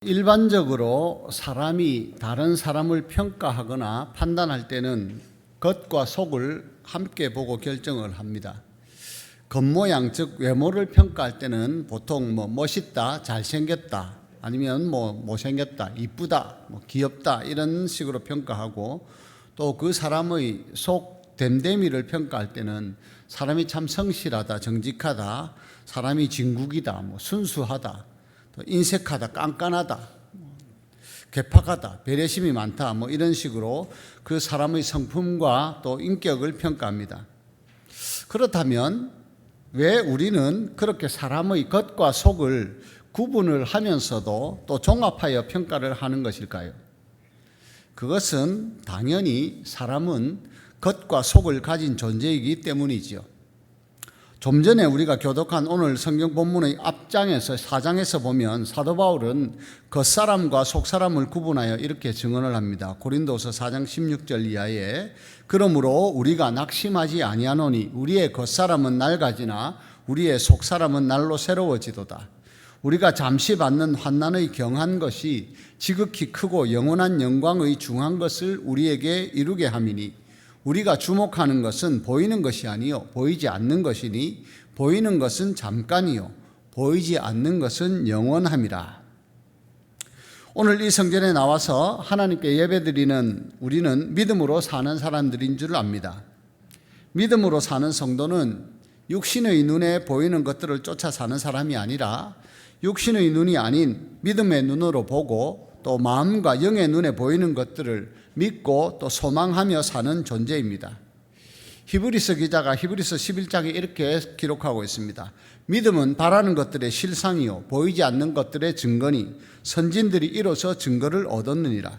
일반적으로 사람이 다른 사람을 평가하거나 판단할 때는 겉과 속을 함께 보고 결정을 합니다. 겉모양, 즉 외모를 평가할 때는 보통 멋있다, 잘생겼다, 아니면 못생겼다, 이쁘다, 귀엽다 이런 식으로 평가하고, 또 그 사람의 속 됨됨이를 평가할 때는 사람이 참 성실하다, 정직하다, 사람이 진국이다, 순수하다, 또 인색하다, 깐깐하다, 괴팍하다, 배려심이 많다, 이런 식으로 그 사람의 성품과 또 인격을 평가합니다. 그렇다면 왜 우리는 그렇게 사람의 겉과 속을 구분을 하면서도 또 종합하여 평가를 하는 것일까요? 그것은 당연히 사람은 겉과 속을 가진 존재이기 때문이지요. 좀 전에 우리가 교독한 오늘 성경 본문의 앞장에서 4장에서 보면 사도 바울은 겉사람과 속사람을 구분하여 이렇게 증언을 합니다. 고린도서 4장 16절 이하에 그러므로 우리가 낙심하지 아니하노니 우리의 겉사람은 낡아지나 우리의 속사람은 날로 새로워지도다. 우리가 잠시 받는 환난의 경한 것이 지극히 크고 영원한 영광의 중한 것을 우리에게 이루게 함이니 우리가 주목하는 것은 보이는 것이 아니요 보이지 않는 것이니 보이는 것은 잠깐이요 보이지 않는 것은 영원함이라. 오늘 이 성전에 나와서 하나님께 예배드리는 우리는 믿음으로 사는 사람들인 줄 압니다. 믿음으로 사는 성도는 육신의 눈에 보이는 것들을 쫓아 사는 사람이 아니라 육신의 눈이 아닌 믿음의 눈으로 보고 또 마음과 영의 눈에 보이는 것들을 믿고 또 소망하며 사는 존재입니다. 히브리서 기자가 히브리서 11장에 이렇게 기록하고 있습니다. 믿음은 바라는 것들의 실상이요 보이지 않는 것들의 증거니 선진들이 이로써 증거를 얻었느니라.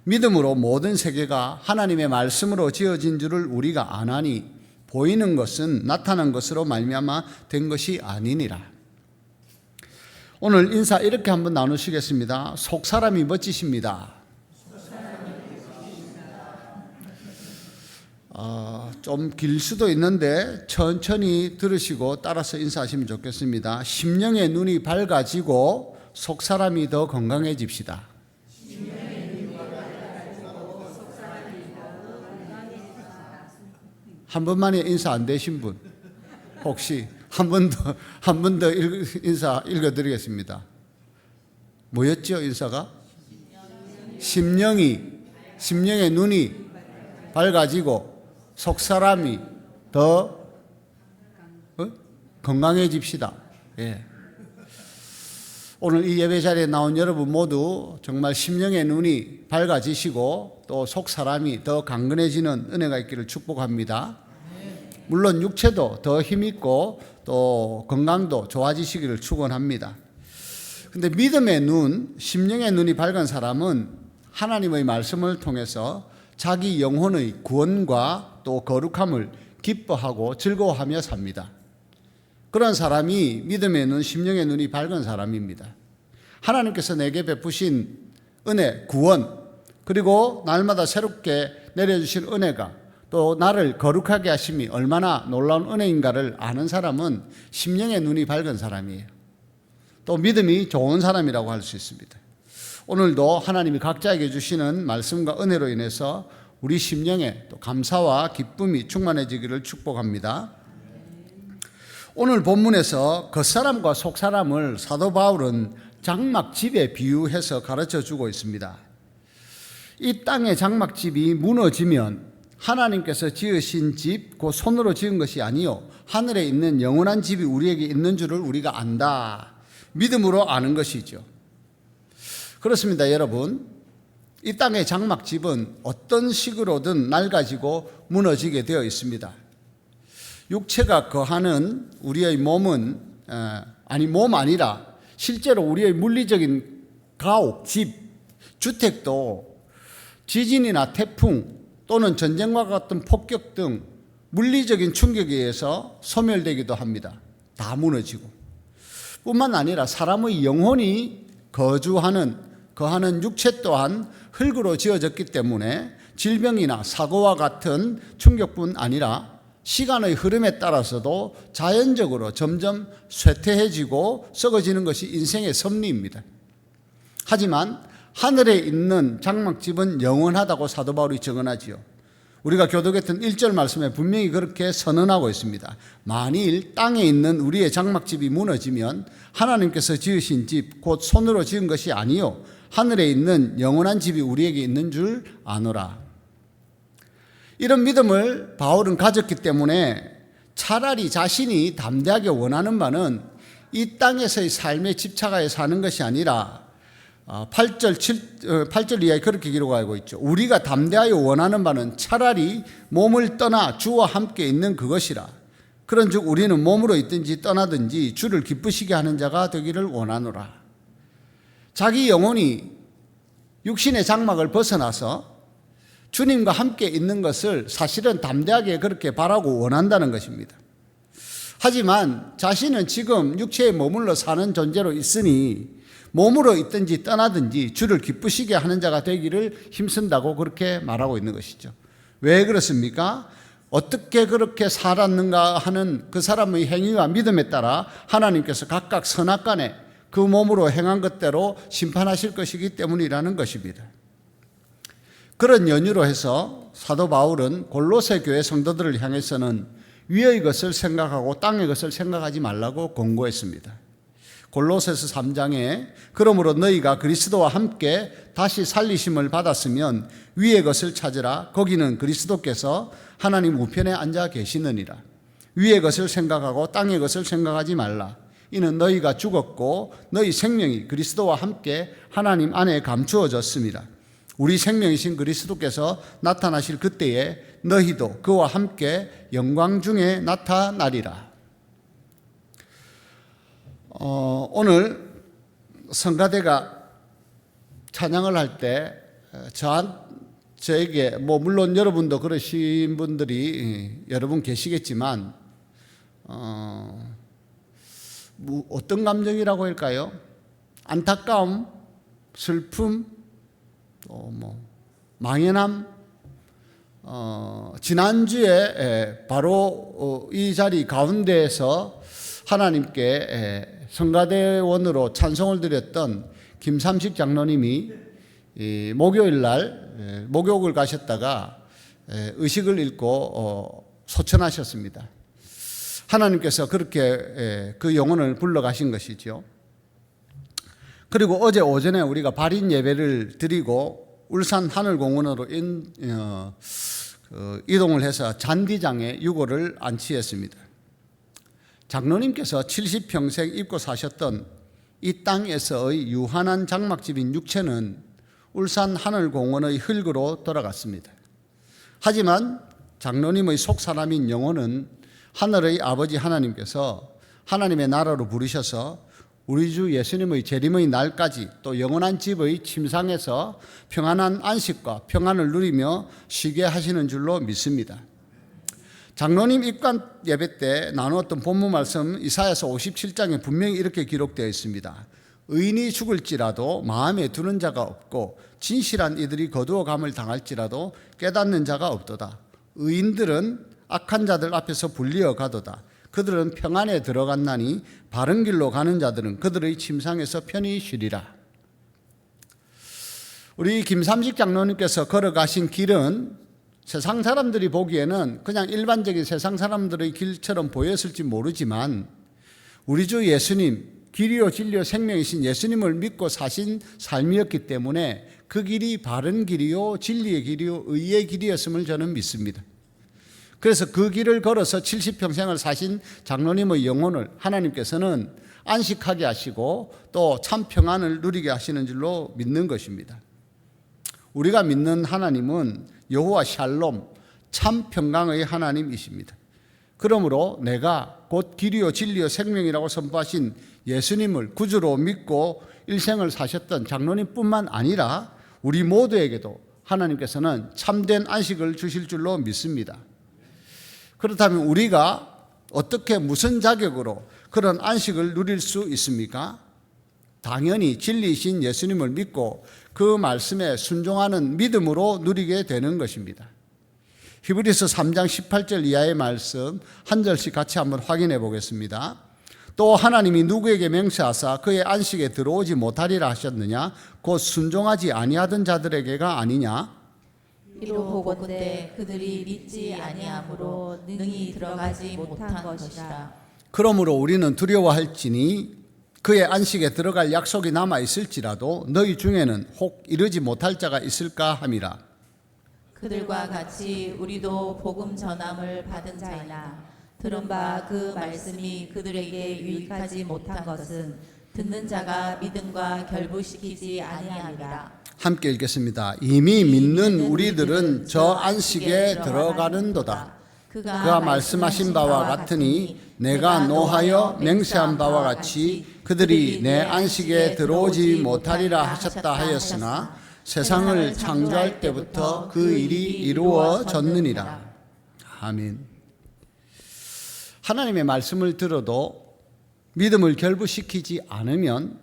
믿음으로 모든 세계가 하나님의 말씀으로 지어진 줄을 우리가 아나니 보이는 것은 나타난 것으로 말미암아 된 것이 아니니라. 오늘 인사 이렇게 한번 나누시겠습니다. 속사람이 멋지십니다. 좀 길 수도 있는데 천천히 들으시고 따라서 인사하시면 좋겠습니다. 심령의 눈이 밝아지고 속사람이 더 건강해집시다. 한 번만에 인사 안 되신 분 혹시 한 번 더 인사 읽어드리겠습니다. 뭐였죠 인사가? 심령의 눈이 밝아지고 속사람이 더 건강해집시다. 예. 오늘 이 예배 자리에 나온 여러분 모두 정말 심령의 눈이 밝아지시고 또 속사람이 더 강건해지는 은혜가 있기를 축복합니다. 물론 육체도 더 힘있고 또 건강도 좋아지시기를 축원합니다. 근데 믿음의 눈, 심령의 눈이 밝은 사람은 하나님의 말씀을 통해서 자기 영혼의 구원과 또 거룩함을 기뻐하고 즐거워하며 삽니다. 그런 사람이 믿음의 눈, 심령의 눈이 밝은 사람입니다. 하나님께서 내게 베푸신 은혜, 구원, 그리고 날마다 새롭게 내려주신 은혜가 또 나를 거룩하게 하심이 얼마나 놀라운 은혜인가를 아는 사람은 심령의 눈이 밝은 사람이에요. 또 믿음이 좋은 사람이라고 할 수 있습니다. 오늘도 하나님이 각자에게 주시는 말씀과 은혜로 인해서 우리 심령에 또 감사와 기쁨이 충만해지기를 축복합니다. 오늘 본문에서 겉사람과 속사람을 사도 바울은 장막집에 비유해서 가르쳐 주고 있습니다. 이 땅의 장막집이 무너지면 하나님께서 지으신 집, 그 손으로 지은 것이 아니요 하늘에 있는 영원한 집이 우리에게 있는 줄을 우리가 안다. 믿음으로 아는 것이죠. 그렇습니다, 여러분. 이 땅의 장막집은 어떤 식으로든 낡아지고 무너지게 되어 있습니다. 육체가 거하는 우리의 몸은 몸 아니라 실제로 우리의 물리적인 가옥, 집, 주택도 지진이나 태풍 또는 전쟁과 같은 폭격 등 물리적인 충격에 의해서 소멸되기도 합니다. 다 무너지고. 뿐만 아니라 사람의 영혼이 거하는 육체 또한 흙으로 지어졌기 때문에 질병이나 사고와 같은 충격뿐 아니라 시간의 흐름에 따라서도 자연적으로 점점 쇠퇴해지고 썩어지는 것이 인생의 섭리입니다. 하지만 하늘에 있는 장막집은 영원하다고 사도 바울이 증언하지요. 우리가 교독했던 1절 말씀에 분명히 그렇게 선언하고 있습니다. 만일 땅에 있는 우리의 장막집이 무너지면 하나님께서 지으신 집, 곧 손으로 지은 것이 아니요 하늘에 있는 영원한 집이 우리에게 있는 줄 아노라. 이런 믿음을 바울은 가졌기 때문에 차라리 자신이 담대하게 원하는 바는 이 땅에서의 삶에 집착하여 사는 것이 아니라 8절 이하에 그렇게 기록하고 있죠. 우리가 담대하여 원하는 바는 차라리 몸을 떠나 주와 함께 있는 그것이라. 그런즉 우리는 몸으로 있든지 떠나든지 주를 기쁘시게 하는 자가 되기를 원하노라. 자기 영혼이 육신의 장막을 벗어나서 주님과 함께 있는 것을 사실은 담대하게 그렇게 바라고 원한다는 것입니다. 하지만 자신은 지금 육체에 머물러 사는 존재로 있으니 몸으로 있든지 떠나든지 주를 기쁘시게 하는 자가 되기를 힘쓴다고 그렇게 말하고 있는 것이죠. 왜 그렇습니까? 어떻게 그렇게 살았는가 하는 그 사람의 행위와 믿음에 따라 하나님께서 각각 선악간에 그 몸으로 행한 것대로 심판하실 것이기 때문이라는 것입니다. 그런 연유로 해서 사도 바울은 골로새 교회 성도들을 향해서는 위의 것을 생각하고 땅의 것을 생각하지 말라고 권고했습니다. 골로새서 3장에 그러므로 너희가 그리스도와 함께 다시 살리심을 받았으면 위의 것을 찾으라. 거기는 그리스도께서 하나님 우편에 앉아 계시느니라. 위의 것을 생각하고 땅의 것을 생각하지 말라. 이는 너희가 죽었고 너희 생명이 그리스도와 함께 하나님 안에 감추어졌습니다. 우리 생명이신 그리스도께서 나타나실 그때에 너희도 그와 함께 영광 중에 나타나리라. 오늘 성가대가 찬양을 할 때 저에게 물론 여러분도 그러신 분들이 여러분 계시겠지만 어떤 감정이라고 할까요? 안타까움, 슬픔, 또 망연함. 지난주에 바로 이 자리 가운데에서 하나님께 성가대원으로 찬송을 드렸던 김삼식 장로님이 목요일 날 목욕을 가셨다가 의식을 잃고 소천하셨습니다. 하나님께서 그렇게 그 영혼을 불러가신 것이죠. 그리고 어제 오전에 우리가 발인 예배를 드리고 울산 하늘공원으로 이동을 해서 잔디장에 유골을 안치했습니다. 장로님께서 70평생 입고 사셨던 이 땅에서의 유한한 장막집인 육체는 울산 하늘공원의 흙으로 돌아갔습니다. 하지만 장로님의 속사람인 영혼은 하늘의 아버지 하나님께서 하나님의 나라로 부르셔서 우리 주 예수님의 재림의 날까지 또 영원한 집의 침상에서 평안한 안식과 평안을 누리며 쉬게 하시는 줄로 믿습니다. 장로님 입관 예배 때 나누었던 본문 말씀 이사야서 57장에 분명히 이렇게 기록되어 있습니다. 의인이 죽을지라도 마음에 두는 자가 없고 진실한 이들이 거두어감을 당할지라도 깨닫는 자가 없도다. 의인들은 악한 자들 앞에서 불리어 가도다. 그들은 평안에 들어갔나니 바른 길로 가는 자들은 그들의 침상에서 편히 쉬리라. 우리 김삼식 장로님께서 걸어가신 길은 세상 사람들이 보기에는 그냥 일반적인 세상 사람들의 길처럼 보였을지 모르지만 우리 주 예수님, 길이요 진리요 생명이신 예수님을 믿고 사신 삶이었기 때문에 그 길이 바른 길이요 진리의 길이요 의의 길이었음을 저는 믿습니다. 그래서 그 길을 걸어서 70평생을 사신 장로님의 영혼을 하나님께서는 안식하게 하시고 또 참 평안을 누리게 하시는 줄로 믿는 것입니다. 우리가 믿는 하나님은 여호와 샬롬, 참 평강의 하나님이십니다. 그러므로 내가 곧 길이요 진리요 생명이라고 선포하신 예수님을 구주로 믿고 일생을 사셨던 장로님뿐만 아니라 우리 모두에게도 하나님께서는 참된 안식을 주실 줄로 믿습니다. 그렇다면 우리가 어떻게 무슨 자격으로 그런 안식을 누릴 수 있습니까? 당연히 진리이신 예수님을 믿고 그 말씀에 순종하는 믿음으로 누리게 되는 것입니다. 히브리서 3장 18절 이하의 말씀 한 절씩 같이 한번 확인해 보겠습니다. 또 하나님이 누구에게 맹세하사 그의 안식에 들어오지 못하리라 하셨느냐? 곧 순종하지 아니하던 자들에게가 아니냐? 이로 보건대 그들이 믿지 아니함으로 능히 들어가지 못한 것이라. 그러므로 우리는 두려워할지니 그의 안식에 들어갈 약속이 남아 있을지라도 너희 중에는 혹 이르지 못할 자가 있을까 함이라. 그들과 같이 우리도 복음 전함을 받은 자이나 들은 바 그 말씀이 그들에게 유익하지 못한 것은 듣는 자가 믿음과 결부시키지 아니함이라. 함께 읽겠습니다. 이미 믿는 우리들은 저 안식에 들어가는도다. 그가 말씀하신 바와 같으니 내가 노하여 맹세한 바와 같이 그들이 내 안식에 들어오지 못하리라 하셨다 하였으나 세상을 창조할 때부터 그 일이 이루어졌느니라. 아멘. 하나님의 말씀을 들어도 믿음을 결부시키지 않으면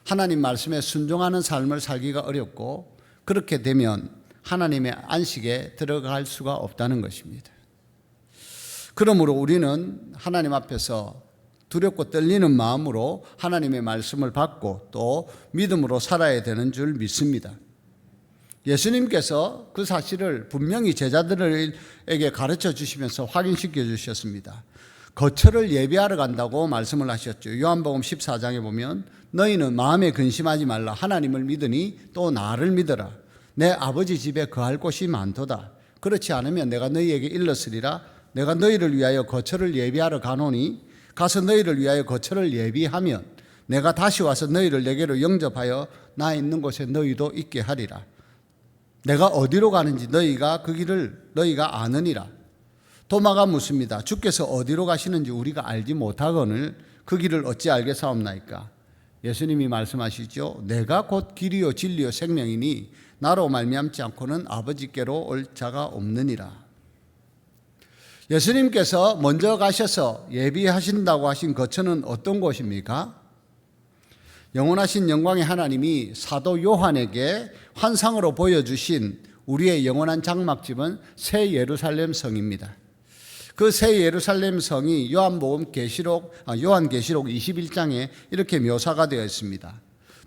하나님 말씀에 순종하는 삶을 살기가 어렵고, 그렇게 되면 하나님의 안식에 들어갈 수가 없다는 것입니다. 그러므로 우리는 하나님 앞에서 두렵고 떨리는 마음으로 하나님의 말씀을 받고 또 믿음으로 살아야 되는 줄 믿습니다. 예수님께서 그 사실을 분명히 제자들에게 가르쳐 주시면서 확인시켜 주셨습니다. 거처를 예비하러 간다고 말씀을 하셨죠. 요한복음 14장에 보면 너희는 마음에 근심하지 말라. 하나님을 믿으니 또 나를 믿어라. 내 아버지 집에 거할 곳이 많도다. 그렇지 않으면 내가 너희에게 일렀으리라. 내가 너희를 위하여 거처를 예비하러 가노니 가서 너희를 위하여 거처를 예비하면 내가 다시 와서 너희를 내게로 영접하여 나 있는 곳에 너희도 있게 하리라. 내가 어디로 가는지 너희가 그 길을 너희가 아느니라. 도마가 묻습니다. 주께서 어디로 가시는지 우리가 알지 못하거늘 그 길을 어찌 알겠사옵나이까? 예수님이 말씀하시죠. 내가 곧 길이요 진리요 생명이니 나로 말미암지 않고는 아버지께로 올 자가 없느니라. 예수님께서 먼저 가셔서 예비하신다고 하신 거처는 어떤 곳입니까? 영원하신 영광의 하나님이 사도 요한에게 환상으로 보여주신 우리의 영원한 장막집은 새 예루살렘 성입니다. 그 새 예루살렘 성이 요한계시록 21장에 이렇게 묘사가 되어 있습니다.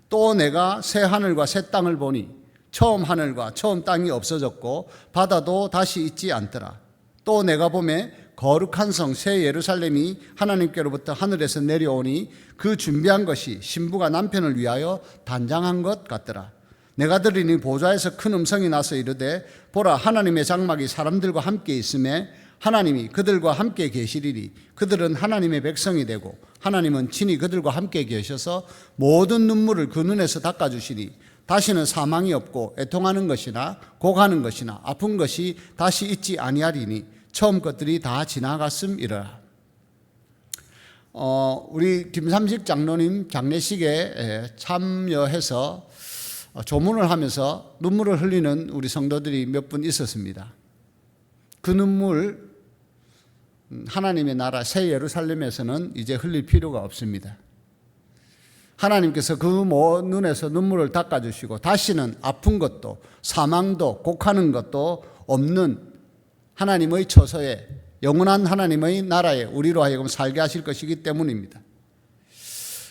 또 내가 새 하늘과 새 땅을 보니 처음 하늘과 처음 땅이 없어졌고 바다도 다시 있지 않더라. 또 내가 보매 거룩한 성 새 예루살렘이 하나님께로부터 하늘에서 내려오니 그 준비한 것이 신부가 남편을 위하여 단장한 것 같더라. 내가 들으니 보좌에서 큰 음성이 나서 이르되 보라 하나님의 장막이 사람들과 함께 있음에 하나님이 그들과 함께 계시리니 그들은 하나님의 백성이 되고 하나님은 친히 그들과 함께 계셔서 모든 눈물을 그 눈에서 닦아주시니 다시는 사망이 없고 애통하는 것이나 곡하는 것이나 아픈 것이 다시 있지 아니하리니 처음 것들이 다 지나갔음이라. 우리 김삼식 장로님 장례식에 참여해서 조문을 하면서 눈물을 흘리는 우리 성도들이 몇 분 있었습니다. 그 눈물 하나님의 나라 새 예루살렘에서는 이제 흘릴 필요가 없습니다. 하나님께서 그 눈에서 눈물을 닦아주시고 다시는 아픈 것도 사망도 곡하는 것도 없는 하나님의 처소에 영원한 하나님의 나라에 우리로 하여금 살게 하실 것이기 때문입니다.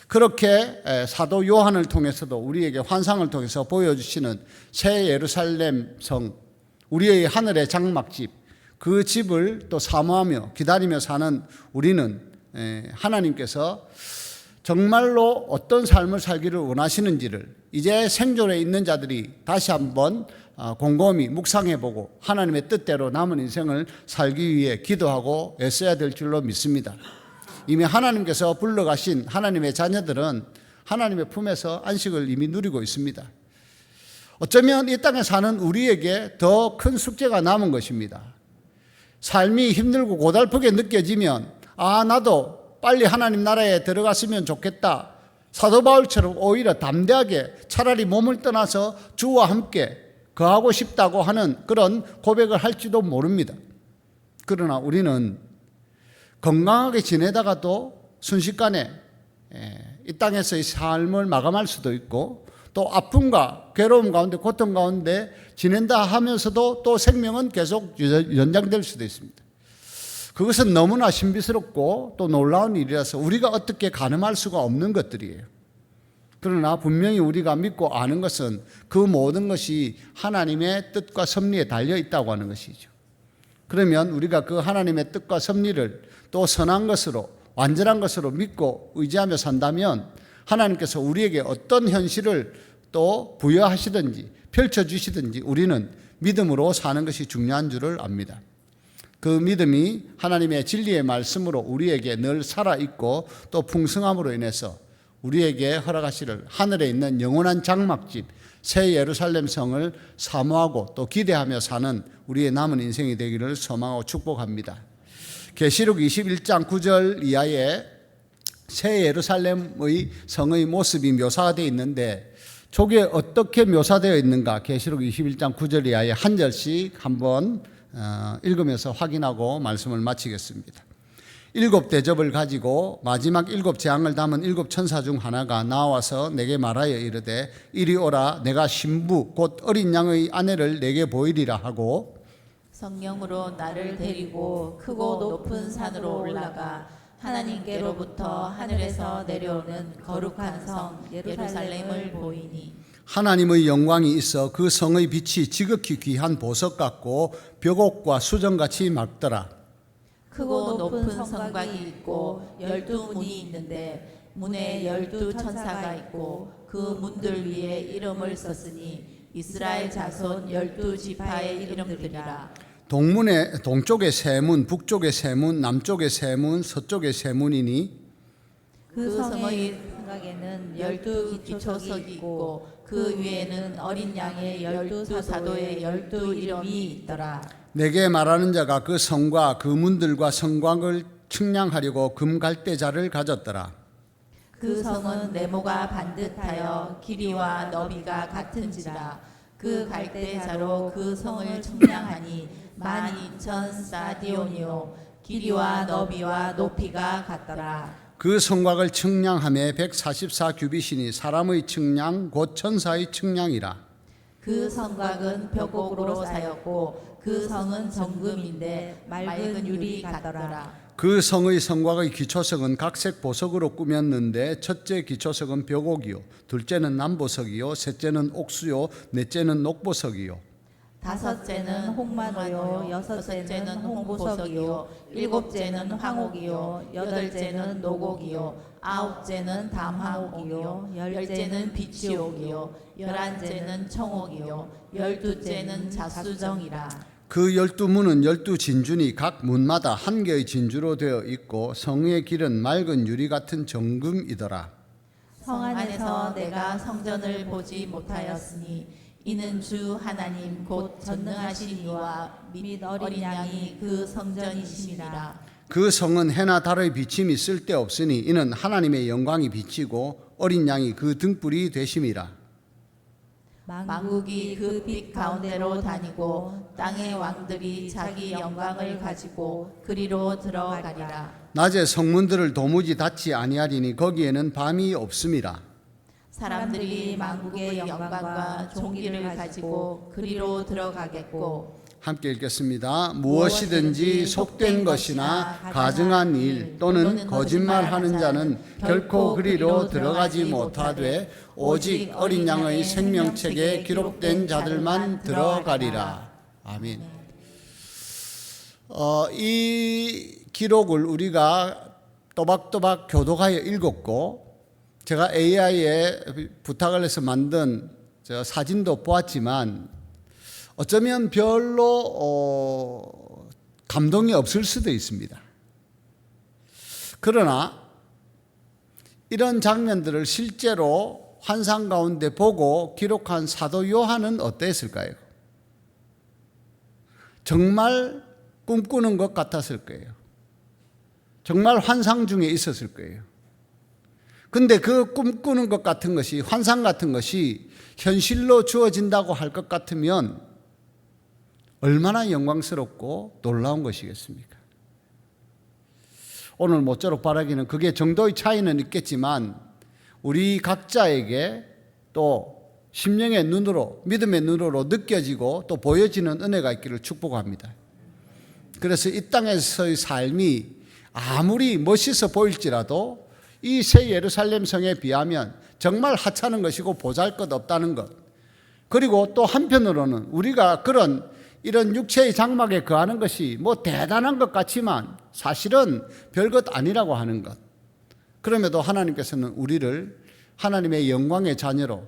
그렇게 사도 요한을 통해서도 우리에게 환상을 통해서 보여주시는 새 예루살렘 성, 우리의 하늘의 장막집, 그 집을 또 사모하며 기다리며 사는 우리는 하나님께서 정말로 어떤 삶을 살기를 원하시는지를 이제 생존에 있는 자들이 다시 한번 곰곰이 묵상해보고 하나님의 뜻대로 남은 인생을 살기 위해 기도하고 애써야 될 줄로 믿습니다. 이미 하나님께서 불러가신 하나님의 자녀들은 하나님의 품에서 안식을 이미 누리고 있습니다. 어쩌면 이 땅에 사는 우리에게 더 큰 숙제가 남은 것입니다. 삶이 힘들고 고달프게 느껴지면 나도 빨리 하나님 나라에 들어갔으면 좋겠다. 사도 바울처럼 오히려 담대하게 차라리 몸을 떠나서 주와 함께 거하고 싶다고 하는 그런 고백을 할지도 모릅니다. 그러나 우리는 건강하게 지내다가도 순식간에 이 땅에서의 삶을 마감할 수도 있고 또 아픔과 괴로움 가운데 고통 가운데 지낸다 하면서도 또 생명은 계속 연장될 수도 있습니다. 그것은 너무나 신비스럽고 또 놀라운 일이라서 우리가 어떻게 가늠할 수가 없는 것들이에요. 그러나 분명히 우리가 믿고 아는 것은 그 모든 것이 하나님의 뜻과 섭리에 달려 있다고 하는 것이죠. 그러면 우리가 그 하나님의 뜻과 섭리를 또 선한 것으로 완전한 것으로 믿고 의지하며 산다면 하나님께서 우리에게 어떤 현실을 또 부여하시든지 펼쳐주시든지 우리는 믿음으로 사는 것이 중요한 줄을 압니다. 그 믿음이 하나님의 진리의 말씀으로 우리에게 늘 살아있고 또 풍성함으로 인해서 우리에게 허락하시를 하늘에 있는 영원한 장막집 새 예루살렘 성을 사모하고 또 기대하며 사는 우리의 남은 인생이 되기를 소망하고 축복합니다. 계시록 21장 9절 이하에 새 예루살렘의 성의 모습이 묘사되어 있는데 저게 어떻게 묘사되어 있는가 계시록 21장 9절 이하에 한 절씩 한번 읽으면서 확인하고 말씀을 마치겠습니다. 7 대접을 가지고 마지막 7 재앙을 담은 7 천사 중 하나가 나와서 내게 말하여 이르되 이리 오라 내가 신부 곧 어린 양의 아내를 내게 보이리라 하고 성령으로 나를 데리고 크고 높은 산으로 올라가 하나님께로부터 하늘에서 내려오는 거룩한 성 예루살렘을 보이니 하나님의 영광이 있어 그 성의 빛이 지극히 귀한 보석 같고 벽옥과 수정같이 맑더라. 크고 높은 성곽이 있고 12문이 있는데 문에 12천사가 있고 그 문들 위에 이름을 썼으니 이스라엘 자손 12지파의 이름들이라. 동문의 동쪽에 세 문, 북쪽에 세 문, 남쪽에 세 문, 서쪽에 세 문이니 그 성의 성곽에는 12기초석이 있고 그 위에는 어린 양의 12사도의 12이름이 있더라. 내게 말하는 자가 그 성과 그 문들과 성곽을 측량하려고 금갈대자를 가졌더라. 그 성은 네모가 반듯하여 길이와 너비가 같은지라. 그 갈대자로 그 성을 측량하니 12,000사디온이요 길이와 너비와 높이가 같더라. 그 성곽을 측량하며 144규빗이니 사람의 측량 곧 천사의 측량이라. 그 성곽은 벽옥으로 사였고 그 성은 정금인데 맑은 유리 같더라. 그 성의 성곽의 기초석은 각색 보석으로 꾸몄는데 첫째 기초석은 벽옥이요 둘째는 남보석이요 셋째는 옥수요 넷째는 녹보석이요 다섯째는 홍마노요 여섯째는 홍보석이요 일곱째는 황옥이요 여덟째는 노곡이요 아홉째는 담황옥이요 열째는 비치옥이요 열한째는 청옥이요 열두째는 자수정이라. 그 12문은 12진주니 각 문마다 한 개의 진주로 되어 있고 성의 길은 맑은 유리 같은 정금이더라. 성 안에서 내가 성전을 보지 못하였으니 이는 주 하나님 곧 전능하신 이와 및 어린 양이 그 성전이심이라. 그 성은 해나 달의 비침이 쓸데없으니 이는 하나님의 영광이 비치고 어린 양이 그 등불이 되심이라. 만국이 그 빛 가운데로 다니고 땅의 왕들이 자기 영광을 가지고 그리로 들어가리라. 낮에 성문들을 도무지 닫지 아니하리니 거기에는 밤이 없음이라. 사람들이 만국의 영광과 종기를 가지고 그리로 들어가겠고. 함께 읽겠습니다. 무엇이든지 속된 것이나 가증한 일 또는 거짓말하는 자는 결코 그리로 들어가지 못하되 오직 어린 양의 생명책에 기록된 자들만 들어가리라. 아멘. 이 기록을 우리가 또박또박 교독하여 읽었고 제가 AI에 부탁을 해서 만든 사진도 보았지만 어쩌면 별로 감동이 없을 수도 있습니다. 그러나 이런 장면들을 실제로 환상 가운데 보고 기록한 사도 요한은 어땠을까요? 정말 꿈꾸는 것 같았을 거예요. 정말 환상 중에 있었을 거예요. 근데 그 꿈꾸는 것 같은 것이 환상 같은 것이 현실로 주어진다고 할 것 같으면 얼마나 영광스럽고 놀라운 것이겠습니까? 오늘 모쪼록 바라기는 그게 정도의 차이는 있겠지만 우리 각자에게 또 심령의 눈으로 믿음의 눈으로 느껴지고 또 보여지는 은혜가 있기를 축복합니다. 그래서 이 땅에서의 삶이 아무리 멋있어 보일지라도 이 새 예루살렘 성에 비하면 정말 하찮은 것이고 보잘것없다는 것. 그리고 또 한편으로는 우리가 이런 육체의 장막에 거하는 것이 뭐 대단한 것 같지만 사실은 별것 아니라고 하는 것. 그럼에도 하나님께서는 우리를 하나님의 영광의 자녀로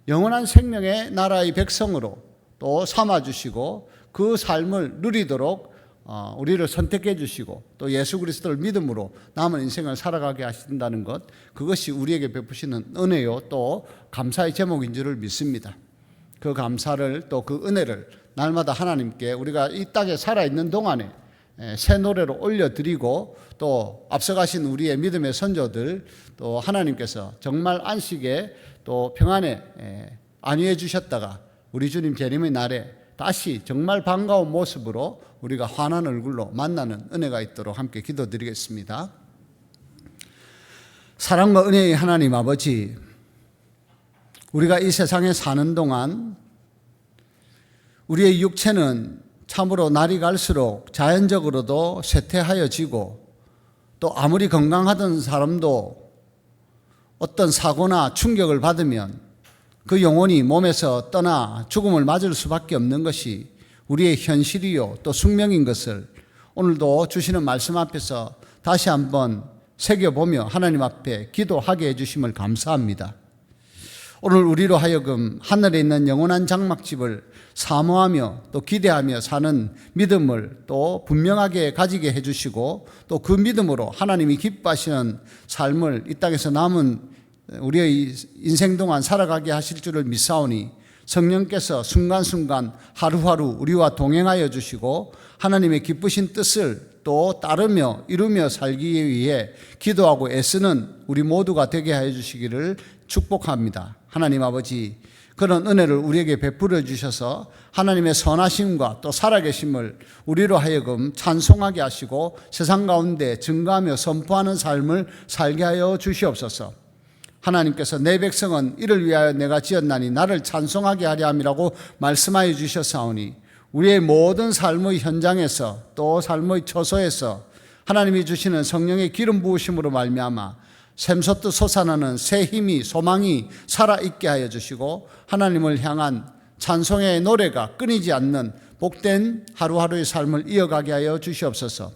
영원한 생명의 나라의 백성으로 또 삼아주시고 그 삶을 누리도록 우리를 선택해 주시고 또 예수 그리스도를 믿음으로 남은 인생을 살아가게 하신다는 것, 그것이 우리에게 베푸시는 은혜요 또 감사의 제목인 줄을 믿습니다. 그 감사를 또 그 은혜를 날마다 하나님께 우리가 이 땅에 살아있는 동안에 새 노래로 올려드리고 또 앞서가신 우리의 믿음의 선조들 또 하나님께서 정말 안식에 또 평안에 안위해 주셨다가 우리 주님 재림의 날에 다시 정말 반가운 모습으로 우리가 환한 얼굴로 만나는 은혜가 있도록 함께 기도드리겠습니다. 사랑과 은혜의 하나님 아버지, 우리가 이 세상에 사는 동안 우리의 육체는 참으로 날이 갈수록 자연적으로도 쇠퇴하여지고 또 아무리 건강하던 사람도 어떤 사고나 충격을 받으면 그 영혼이 몸에서 떠나 죽음을 맞을 수밖에 없는 것이 우리의 현실이요 또 숙명인 것을 오늘도 주시는 말씀 앞에서 다시 한번 새겨보며 하나님 앞에 기도하게 해주심을 감사합니다. 오늘 우리로 하여금 하늘에 있는 영원한 장막집을 사모하며 또 기대하며 사는 믿음을 또 분명하게 가지게 해주시고 또 그 믿음으로 하나님이 기뻐하시는 삶을 이 땅에서 남은 우리의 인생 동안 살아가게 하실 줄을 믿사오니 성령께서 순간순간 하루하루 우리와 동행하여 주시고 하나님의 기쁘신 뜻을 또 따르며 이루며 살기 위해 기도하고 애쓰는 우리 모두가 되게 하여 주시기를 축복합니다. 하나님 아버지, 그런 은혜를 우리에게 베풀어 주셔서 하나님의 선하심과 또 살아계심을 우리로 하여금 찬송하게 하시고 세상 가운데 증거하며 선포하는 삶을 살게 하여 주시옵소서. 하나님께서 내 백성은 이를 위하여 내가 지었나니 나를 찬송하게 하려 함이라고 말씀하여 주셨사오니 우리의 모든 삶의 현장에서 또 삶의 처소에서 하나님이 주시는 성령의 기름 부으심으로 말미암아 샘솟듯 솟아나는 새 힘이 소망이 살아있게 하여 주시고 하나님을 향한 찬송의 노래가 끊이지 않는 복된 하루하루의 삶을 이어가게 하여 주시옵소서.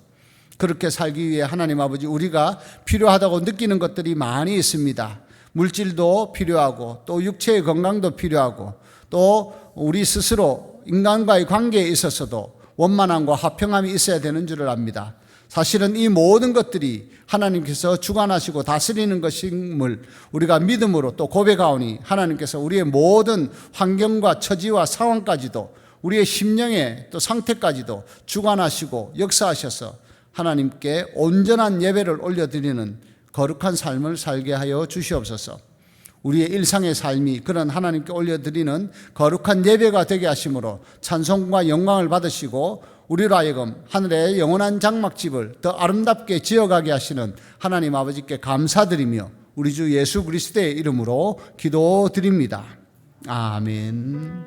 그렇게 살기 위해 하나님 아버지, 우리가 필요하다고 느끼는 것들이 많이 있습니다. 물질도 필요하고 또 육체의 건강도 필요하고 또 우리 스스로 인간과의 관계에 있어서도 원만함과 화평함이 있어야 되는 줄을 압니다. 사실은 이 모든 것들이 하나님께서 주관하시고 다스리는 것임을 우리가 믿음으로 또 고백하오니 하나님께서 우리의 모든 환경과 처지와 상황까지도 우리의 심령의 또 상태까지도 주관하시고 역사하셔서 하나님께 온전한 예배를 올려드리는 거룩한 삶을 살게 하여 주시옵소서. 우리의 일상의 삶이 그런 하나님께 올려드리는 거룩한 예배가 되게 하심으로 찬송과 영광을 받으시고 우리로 하여금 하늘의 영원한 장막집을 더 아름답게 지어가게 하시는 하나님 아버지께 감사드리며 우리 주 예수 그리스도의 이름으로 기도드립니다. 아멘.